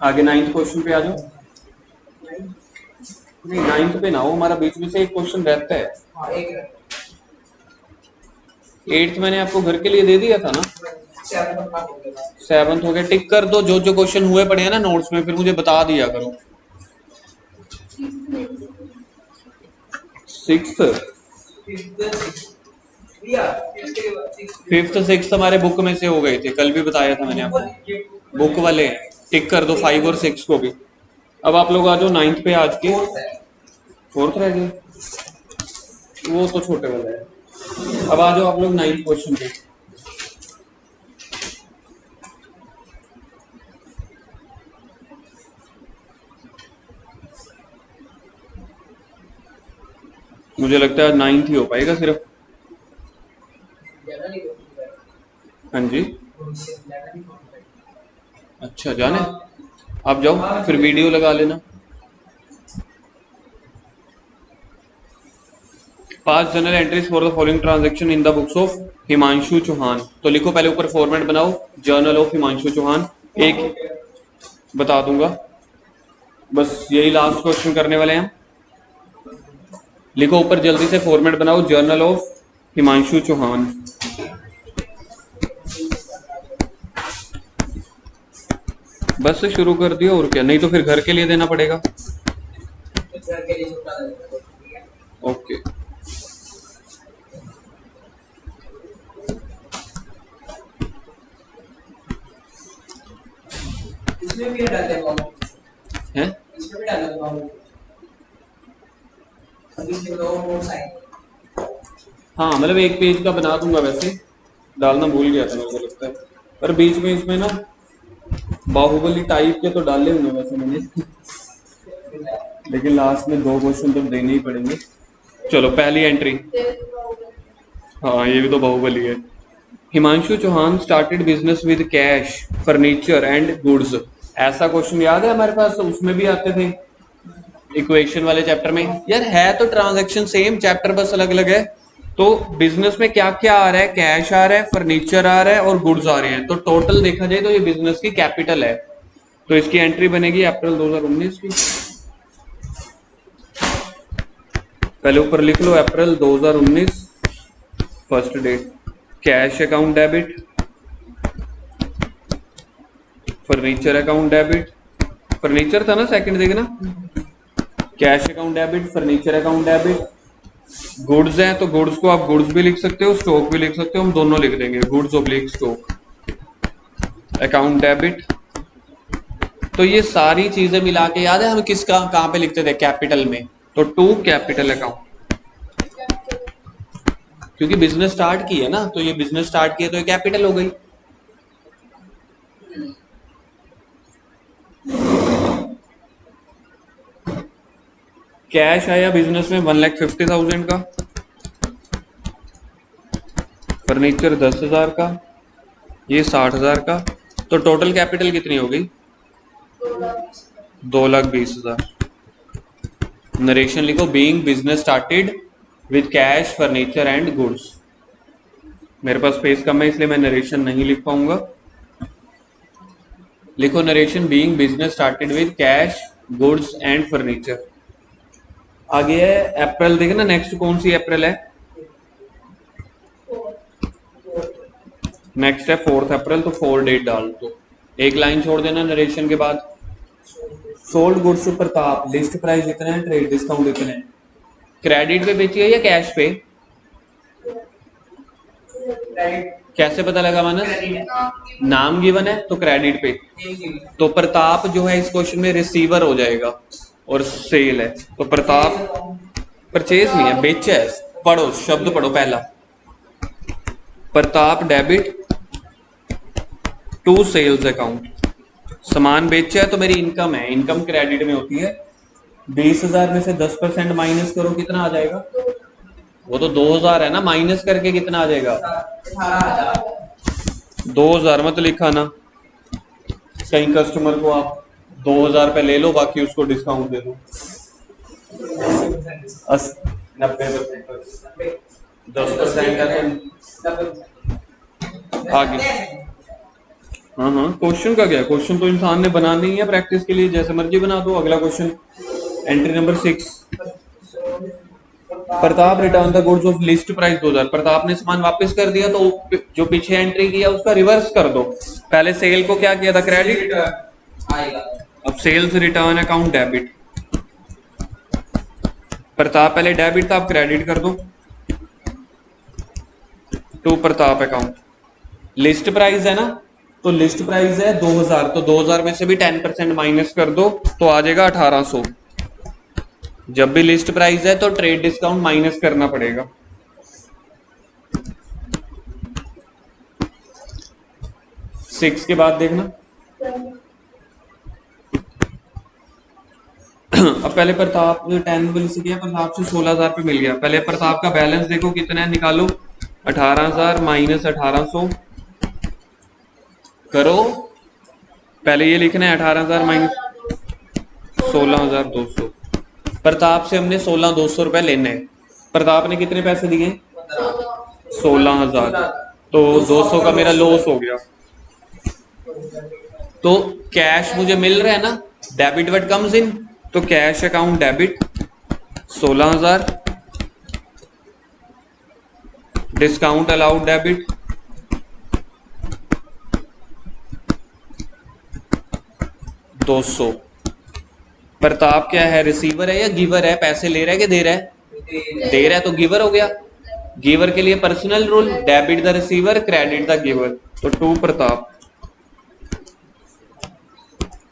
Speaker 1: आगे 9th क्वेश्चन पे आ जाओ। नहीं 9th पे ना हो, हमारा बीच में से एक क्वेश्चन रहता है।
Speaker 2: हाँ एक
Speaker 1: 8th मैंने आपको घर के लिए दे दिया था ना। 7th हो गया, टिक कर दो जो जो क्वेश्चन हुए पड़े हैं ना नोट्स में, फिर मुझे बता दिया करो। 6th 5th 6th हमारे बुक में से हो गए थे, कल भी बताया था मैंने आपको। बुक वाले टिक कर दो 5 और 6 को भी। अब आप लोग आ जाओ 9th पे आज के। 4th रह गए, वो तो छोटे वाला है। अब आ जाओ आप लोग 9th क्वेश्चन पे। मुझे लगता है 9th ही हो पाएगा सिर्फ। हाँ जी, अच्छा जाने, आप जाओ फिर वीडियो लगा लेना। 5 journal entries for the following transaction in the books of Himanshu Chauhan. तो लिखो पहले ऊपर फॉर्मेट बनाओ, जर्नल ऑफ हिमांशु चौहान। एक बता दूंगा, बस यही लास्ट क्वेश्चन करने वाले हैं। लिखो ऊपर जल्दी से फॉर्मेट बनाओ, जर्नल ऑफ हिमांशु चौहान। बस से शुरू कर दिया और क्या, नहीं तो फिर घर के लिए देना पड़ेगा। ओके
Speaker 2: इसमें भी डाल दे
Speaker 1: हैं,
Speaker 2: इसमें भी डाल दे अभी इसमें दो नोट्स आए।
Speaker 1: हाँ मतलब एक पेज का बना दूंगा, वैसे डालना भूल गया था मेरे को लगता है, पर बीच में इसमें ना बाहुबली टाइप के तो डाले होंगे वैसे मैंने लेकिन लास्ट में 2 क्वेश्चन तो देने ही पड़ेंगे। चलो पहली एंट्री, हाँ ये भी तो बाहुबली है। Himanshu Chauhan started business with cash furniture and goods. ऐसा क्वेश्चन याद है हमारे पास, उसमें भी आते थे इक्वेशन वाले चैप्टर में। यार है तो ट्रांजैक्शन सेम, चैप्टर बस अलग अलग है। तो बिजनेस में क्या क्या आ रहा है, कैश आ रहा है, फर्नीचर आ रहा है और गुड्स आ रहे हैं, तो टोटल देखा जाए तो ये बिजनेस की कैपिटल है। तो इसकी एंट्री बनेगी अप्रैल 2019 की। पहले ऊपर लिख लो April 2019 first date. Cash account debit, furniture account debit, furniture था ना सेकंड, देखना cash account debit, furniture account debit. Goods हैं तो गुड्स को आप गुड्स भी लिख सकते हो, स्टॉक भी लिख सकते हो, हम दोनों लिख देंगे, goods oblique stock. Account debit, तो ये सारी चीजें मिला के याद है हम किसका कहां पे लिखते थे, कैपिटल में, तो टू कैपिटल अकाउंट। क्योंकि बिजनेस स्टार्ट की है ना, तो ये बिजनेस स्टार्ट किया तो ये कैपिटल हो गई। कैश आया बिजनेस में 1,50,000 का, फर्नीचर 10,000 का, ये 60,000 का, तो टोटल कैपिटल कितनी हो गई, 2,20,000। नरेशन लिखो, being business started with cash furniture and goods. मेरे पास स्पेस कम है इसलिए मैं नरेशन नहीं लिख पाऊंगा। लिखो narration being business started with cash goods and furniture. आगे है अप्रैल, देखना नेक्स्ट कौन सी अप्रैल है, नेक्स्ट है 4 अप्रैल, तो 4 डेट डाल दो, एक लाइन छोड़ देना नरेशन के बाद। Sold goods to Pratap, list price इतने हैं, ट्रेड डिस्काउंट इतने हैं। क्रेडिट पे बेची है या कैश पे, कैसे पता लगा मानस, नाम गिवन है तो क्रेडिट पे, तो प्रताप जो है इस क्वेश्चन में रिसीवर हो जाएगा, और सेल है तो प्रताप, परचेज नहीं है बेचा है। पढ़ो शब्द पढ़ो, पहला Pratap debit to sales account, सामान बेचा है तो मेरी इनकम है, इनकम क्रेडिट में होती है। 20,000 में से 10% माइनस करो, कितना आ जाएगा, वो तो 2,000 है ना, माइनस करके कितना आ जाएगा, 2,000 मत लिखा ना, कहीं कस्टमर को आप 2,000 पे ले लो, बाकी उसको डिस्काउंट दे दो 90%, 10% है तो आगे हाँ हाँ, क्वेश्चन का क्या है, क्वेश्चन तो इंसान ने बनाना ही है प्रैक्टिस के लिए, जैसे मर्जी बना दो। अगला question, entry number 6, Pratap return the goods of list price 2000। Pratap ने सामान वापस कर दिया, तो जो पीछे एंट्री किया उसका रिवर्स कर दो। पहले सेल को क्या किया था, क्रेडिट,
Speaker 2: आएगा।
Speaker 1: अब sales return account debit. Pratap पहले डेबिट था, अब क्रेडिट कर दो to Pratap account. List price है ना, तो लिस्ट प्राइस है 2000, तो 2000 में से भी 10% माइनस कर दो तो आ जाएगा 1800। जब भी लिस्ट प्राइस है तो ट्रेड डिस्काउंट माइनस करना पड़ेगा। सिक्स के बाद देखना। अब पहले प्रताप 10 बिल से किया, प्रताप से 16,000 पे मिल गया। पहले प्रताप का बैलेंस देखो कितना है, निकालो 18,000 माइनस 1800 करो। पहले ये लिखना है 18,000 माइनस 16,200। प्रताप से हमने 16,200 रुपए लेने हैं। प्रताप ने कितने पैसे दिए, 16,000, तो 200 का मेरा लॉस हो गया। तो कैश मुझे मिल रहा है ना, डेबिट व्हाट कम्स इन, तो cash account debit 16,000, discount allowed debit 200। Pratap क्या है, रिसीवर है या गिवर है, पैसे ले रहा है कि दे रहा है, दे रहा है, तो गिवर हो गया। गिवर के लिए personal rule, debit the receiver credit the giver, तो टू प्रताप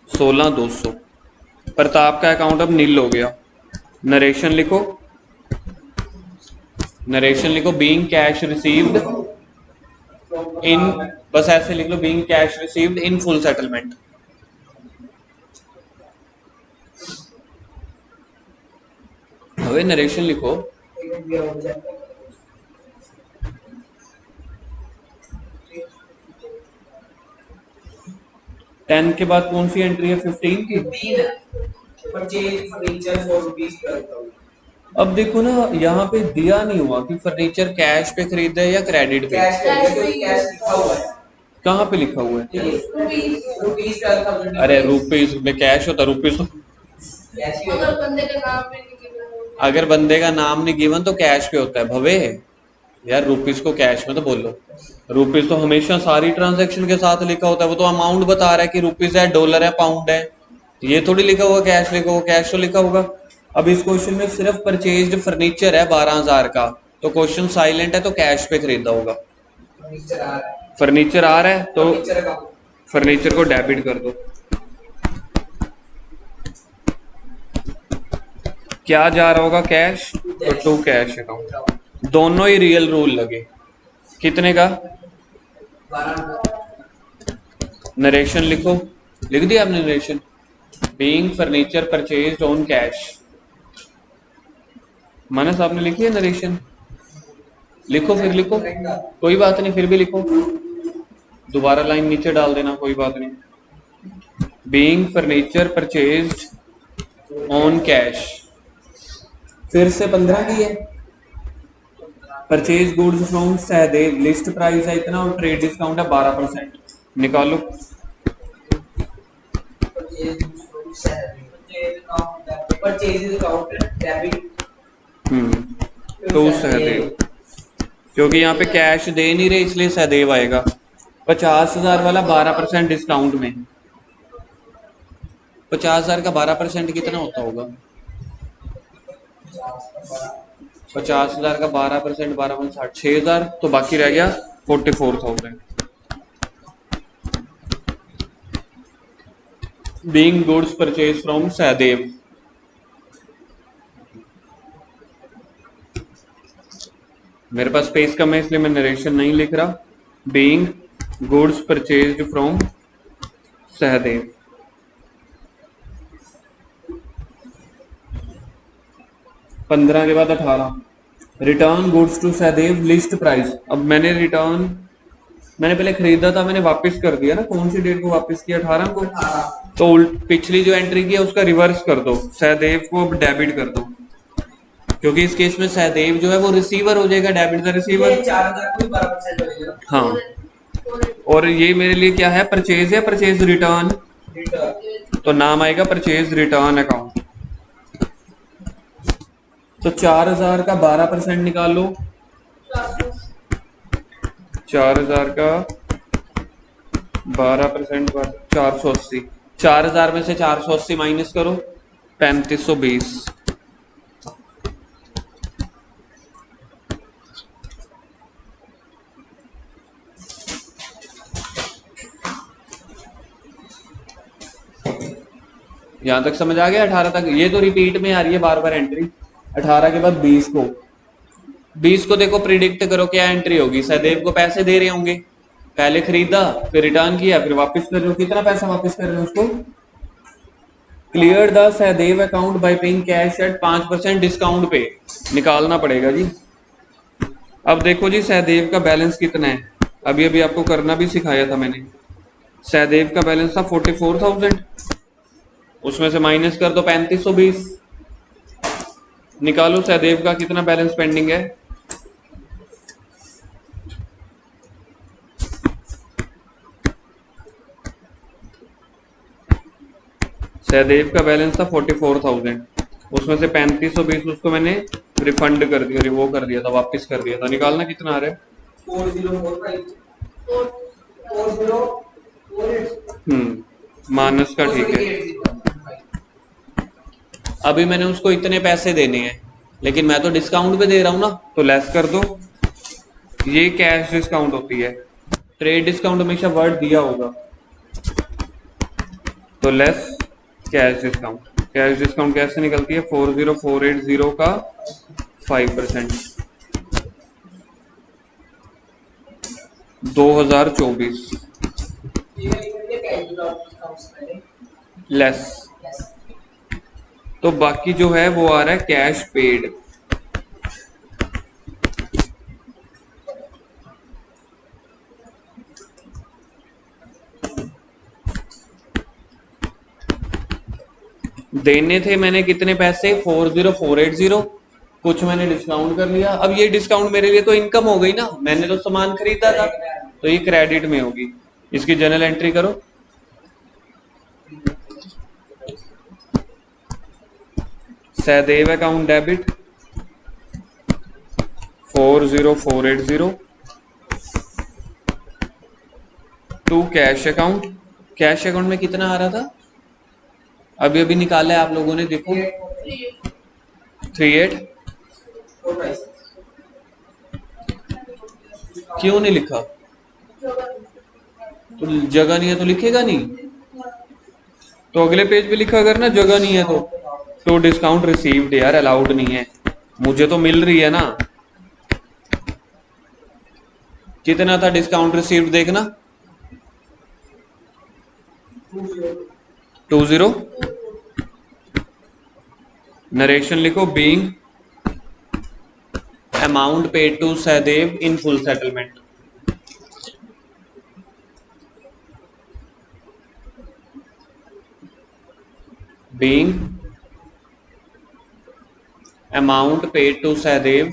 Speaker 1: 16,200। प्रताप का अकाउंट अब नील हो गया। नरेशन लिखो, नरेशन लिखो, बीइंग कैश रिसीव्ड इन, बस ऐसे लिख लो, being cash received in full settlement. હવે नरेशन लिखो, टेन के बाद कौन सी एंट्री है, 15 की।
Speaker 2: Purchase furniture for ₹12,000।
Speaker 1: अब देखो ना, यहाँ पे दिया नहीं हुआ कि फर्नीचर कैश पे खरीदा है या क्रेडिट पे।
Speaker 2: कैश कैश लिखा हुआ है,
Speaker 1: कहाँ पे लिखा हुआ है,
Speaker 2: ₹12,000।
Speaker 1: अरे रुपीज में कैश होता, रुपीज तो
Speaker 2: कैश ही होगा।
Speaker 3: अगर बंदे का नाम पे नहीं गिवन,
Speaker 1: अगर बंदे का नाम नहीं गिवन तो कैश पे होता है भवे। यार रुपीज को कैश में तो बोलो, रुपीज तो हमेशा सारी ट्रांजैक्शन के साथ लिखा होता है, वो तो अमाउंट बता रहा है कि रुपीज है, डॉलर है, पाउंड है, ये थोड़ी लिखा हुआ कैश, लिखा हुआ कैश तो लिखा होगा। अब इस क्वेश्चन में सिर्फ परचेज्ड फर्नीचर है 12,000 का, तो क्वेश्चन साइलेंट है, तो कैश पे खरीदा होगा।
Speaker 2: फर्नीचर आ रहा है,
Speaker 1: फर्नीचर आ रहा है तो
Speaker 2: फर्नीचर अकाउंट
Speaker 1: फर्नीचर को डेबिट कर दो। क्या जा रहा होगा, कैश, तो टू कैश अकाउंट। दोनों ही रियल रूल लगे, कितने का,
Speaker 2: 12,000।
Speaker 1: नरेशन लिखो, लिख दिया आपने narration, being furniture purchased on cash. Manas आपने लिखी है नरेशन, लिखो फिर लिखो, कोई बात नहीं, फिर भी लिखो, दोबारा लाइन नीचे डाल देना, कोई बात नहीं। Being furniture purchased on cash, फिर से 15 की है। Purchase goods from Sahdev, list price है इतना और ट्रेड डिस्काउंट है 12%, निकालो।
Speaker 2: परचेज अकाउंट डेबिट
Speaker 1: तो सहदेव, क्योंकि यहाँ पे कैश दे नहीं रहे इसलिए सहदेव आएगा। 50,000 वाला 12% डिस्काउंट में, 50,000 का 12% कितना होता होगा, 50,000 का 12%, 12 6,000, तो बाकी रह गया 44,000। Being goods purchase from Sahdev, मेरे पास स्पेस कम है इसलिए मैं नरेशन नहीं लिख रहा। Being goods purchased from Sahdev, पंद्रह के बाद 18, return goods to Sahdev list price. अब मैंने पहले खरीदा था, मैंने वापस कर दिया ना, कौन सी डेट को वापस किया, 18 को, तो पिछली जो एंट्री की है उसका रिवर्स कर दो, सहदेव को अब डेबिट कर दो, क्योंकि इस केस में सहदेव जो है वो रिसीवर हो जाएगा, डेबिट द रिसीवर।
Speaker 2: 4,000 को 12% लगेगा।
Speaker 1: हाँ, और ये मेरे लिए क्या है, परचेज है, परचेज रिटर्न,
Speaker 2: रिटर्न
Speaker 1: तो नाम आएगा परचेज रिटर्न अकाउंट। तो 4000 का 12% निकालो, 4000 का 12% 480, 4000 में से 480 माइनस करो, 3520। यहां तक समझ आ गया? 18 तक ये तो रिपीट में आ रही है बार बार एंट्री। 18 के बाद 20 को देखो प्रिडिक्ट करो क्या एंट्री होगी। सहदेव को पैसे दे रहे होंगे, पहले खरीदा फिर रिटर्न किया फिर वापस कर रहे हो, कितना पैसा वापस कर रहे हो उसको? Clear the Sahdev account by paying cash at 5% discount पे, निकालना पड़ेगा जी। अब देखो जी सहदेव का बैलेंस कितना है, अभी अभी आपको करना भी सिखाया था मैंने। सहदेव का बैलेंस था 44,000, उसमें से माइनस कर दो 3520, निकालो सहदेव का कितना बैलेंस पेंडिंग है। सहदेव का बैलेंस था 44,000, उसमें से 3520 उसको मैंने रिफंड कर दिया, वो कर दिया था, वापस कर दिया था। निकालना कितना आ रहा है?
Speaker 2: 4045
Speaker 1: माइनस का, ठीक है। अभी मैंने उसको इतने पैसे देने हैं, लेकिन मैं तो डिस्काउंट पे दे रहा हूं ना, तो लेस कर दो। ये कैश डिस्काउंट होती है, ट्रेड डिस्काउंट हमेशा वर्ड दिया होगा, तो less cash discount. Cash discount कैसे निकलती है? 40480 का 5%, 2024 लेस। तो बाकी जो है वो आ रहा है कैश पेड। देने थे मैंने कितने पैसे? 40480, कुछ मैंने डिस्काउंट कर लिया। अब ये डिस्काउंट मेरे लिए तो इनकम हो गई ना, मैंने तो सामान खरीदा था, तो ये क्रेडिट में होगी। इसकी जर्नल एंट्री करो। Sahdev account debit 40480 to cash account. Cash account में कितना आ रहा था? अभी अभी निकाला है आप लोगों ने, देखो 38। क्यों नहीं लिखा? तो जगह नहीं है तो लिखेगा नहीं, तो अगले पेज पे लिखा अगर ना जगह नहीं है तो डिस्काउंट रिसीव्ड यार अलाउड नहीं है, मुझे तो मिल रही है ना। कितना था डिस्काउंट रिसीव्ड देखना, 20। नरेशन लिखो, being amount paid to Sahdev in full settlement. Being amount paid to Sahdev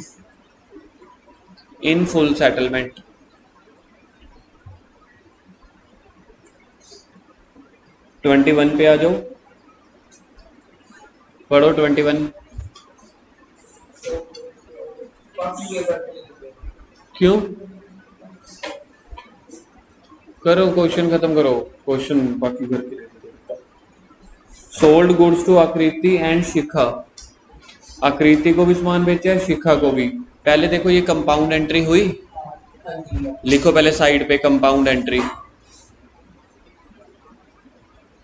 Speaker 1: in full settlement. Twenty one पे आ जाओ, पढ़ो 21। क्यों? करो क्वेश्चन खत्म करो, क्वेश्चन बाकी करके। सोल्ड गुड्स टू आकृति एंड शिखा, आकृति को भी सामान बेचा है, शिखा को भी। पहले देखो ये कंपाउंड एंट्री हुई, लिखो पहले साइड पे कंपाउंड एंट्री,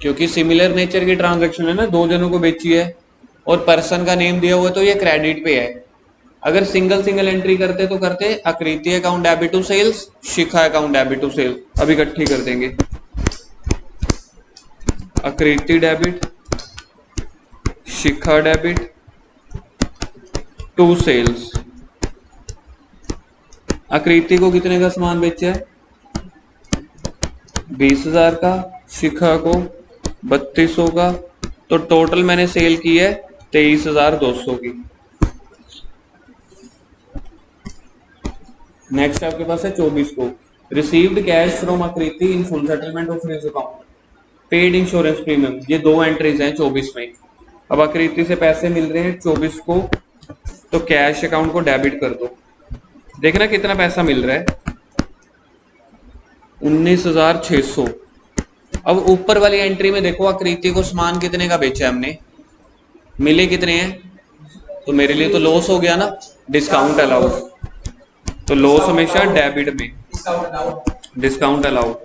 Speaker 1: क्योंकि सिमिलर नेचर की ट्रांजैक्शन है ना, दो जनों को बेची है और पर्सन का नेम दिया हुआ है, तो ये क्रेडिट पे है। अगर सिंगल सिंगल एंट्री करते तो करते Aakriti account debit to sales, Shikha account debit to sales. अभी इकट्ठी कर देंगे, Aakriti debit, Shikha debit to sales. Aakriti को कितने का सामान बेचा है? 20,000 का, शिखा को 3200 का, तो टोटल मैंने सेल की है 23,200 की। नेक्स्ट आपके पास है 24 को, रिसीव्ड कैश फ्रॉम आकृति इन full settlement of his account, paid insurance premium, ये दो एंट्रीज हैं 24 में। अब आकृति से पैसे मिल रहे हैं 24 को, तो कैश अकाउंट को डेबिट कर दो। देखना कितना पैसा मिल रहा है, 19,600। अब ऊपर वाली एंट्री में देखो आकृति को सामान कितने का बेचा है हमने, मिले कितने हैं, तो मेरे लिए तो लॉस हो गया ना, डिस्काउंट अलाउड, तो लॉस हमेशा डेबिट में, डिस्काउंट अलाउड।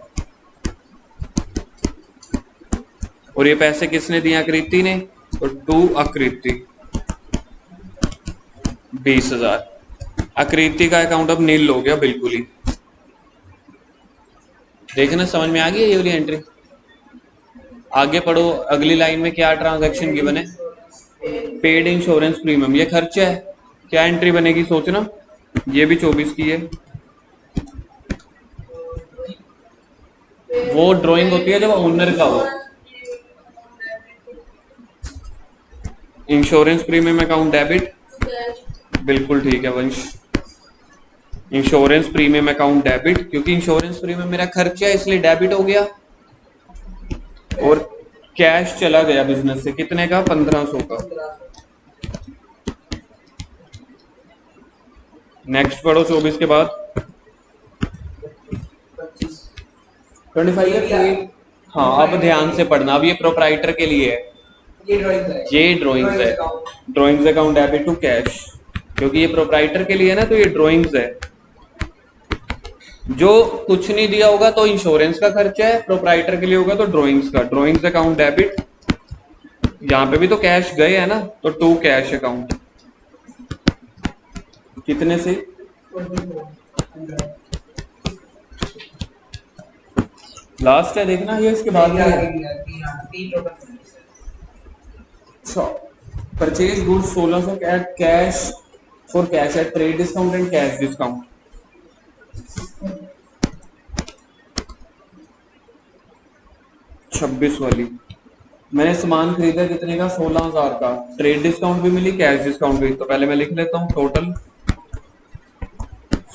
Speaker 1: और ये पैसे किसने दिए, आकृति ने, तो टू आकृति 20,000। आकृति का अकाउंट अब नील हो गया बिल्कुल ही। देखना समझ में आ गई ये वाली एंट्री। आगे पढ़ो, अगली लाइन में क्या ट्रांजैक्शन गिवन है, पेड इंश्योरेंस प्रीमियम, ये खर्चा है। क्या एंट्री बनेगी सोचना, ये भी 24 की है। वो ड्राइंग होती है जब ओनर का हो। इंश्योरेंस प्रीमियम अकाउंट डेबिट, बिल्कुल ठीक है वंश। इंश्योरेंस प्रीमियम अकाउंट डेबिट, क्योंकि इंश्योरेंस प्रीमियम मेरा खर्चा है इसलिए डेबिट हो गया। और कैश चला गया बिजनेस से, कितने का, 1500 का। नेक्स्ट पढ़ो 24 के बाद 25 है। हाँ अब ध्यान से पढ़ना, अब ये प्रोप्राइटर के लिए है, ये ड्राइंग्स है। Drawings account debit to cash, क्योंकि ये प्रोप्राइटर के लिए है ना, तो ये ड्राइंग्स है। जो कुछ नहीं दिया होगा तो इंश्योरेंस का खर्चा है, प्रोप्राइटर के लिए होगा तो ड्राइंग्स का। ड्राइंग्स अकाउंट डेबिट, यहां पे भी तो कैश गए है ना, तो टू कैश अकाउंट, कितने से, लास्ट है देखना, ये इसके बाद में है। Purchase goods 1600 at cash for cash at trade discount and cash discount. छब्बीस वाली, मैंने सामान खरीदा कितने का, 16,000 का, ट्रेड डिस्काउंट भी मिली, कैश डिस्काउंट भी। तो पहले मैं लिख लेता हूं टोटल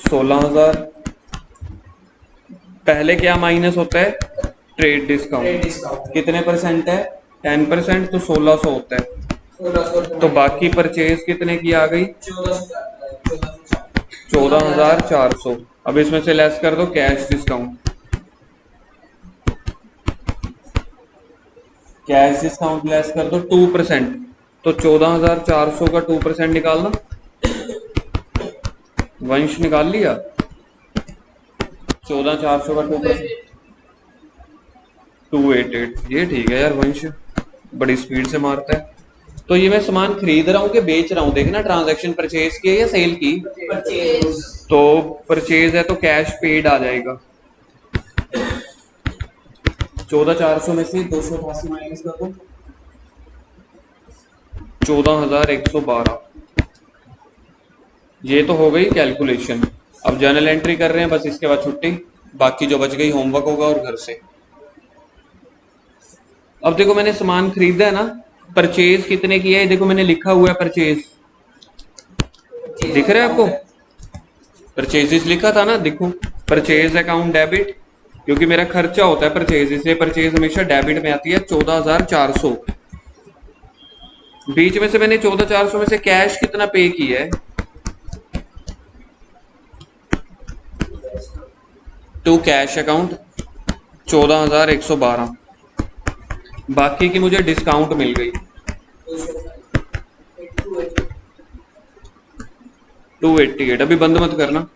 Speaker 1: 16,000। पहले क्या माइनस होता है, ट्रेड डिस्काउंट, कितने परसेंट है, 10%, तो 1600 होता है। तो बाकी परचेज कितने की आ गई, 14,400। अब इसमें से लेस कर दो cash discount, cash discount less कर दो 2%, तो 14,400 का 2% निकालना, वंश निकाल लिया। 14,400 का 2%, 288। ये ठीक है यार, वंश बड़ी स्पीड से मारता है। तो ये मैं सामान खरीद रहा हूँ कि बेच रहा हूँ, देखना ट्रांजैक्शन परचेज की है या सेल की, तो परचेज है तो कैश पेड आ जाएगा। 14,400 में से 288 माइनस कर दो, 14,112। ये तो हो गई कैलकुलेशन। अब जर्नल एंट्री कर रहे हैं बस, इसके बाद छुट्टी, बाकी जो बच गई होमवर्क होगा और घर से। अब देखो मैंने सामान खरीदा है ना, परचेज कितने की है, देखो मैंने लिखा हुआ है परचेज, दिख रहा है आपको, परचेजेस लिखा था ना, देखो परचेज अकाउंट डेबिट, क्योंकि मेरा खर्चा होता है परचेज, इसलिए परचेज हमेशा डेबिट में आती है। 14,400, बीच में से मैंने 14,400 में से कैश कितना पे किया है, टू कैश अकाउंट 14,112, बाकी की मुझे डिस्काउंट मिल गई 288। अभी बंद मत करना।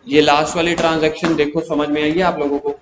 Speaker 1: ये लास्ट वाली ट्रांजैक्शन देखो समझ में आई है आप लोगों को,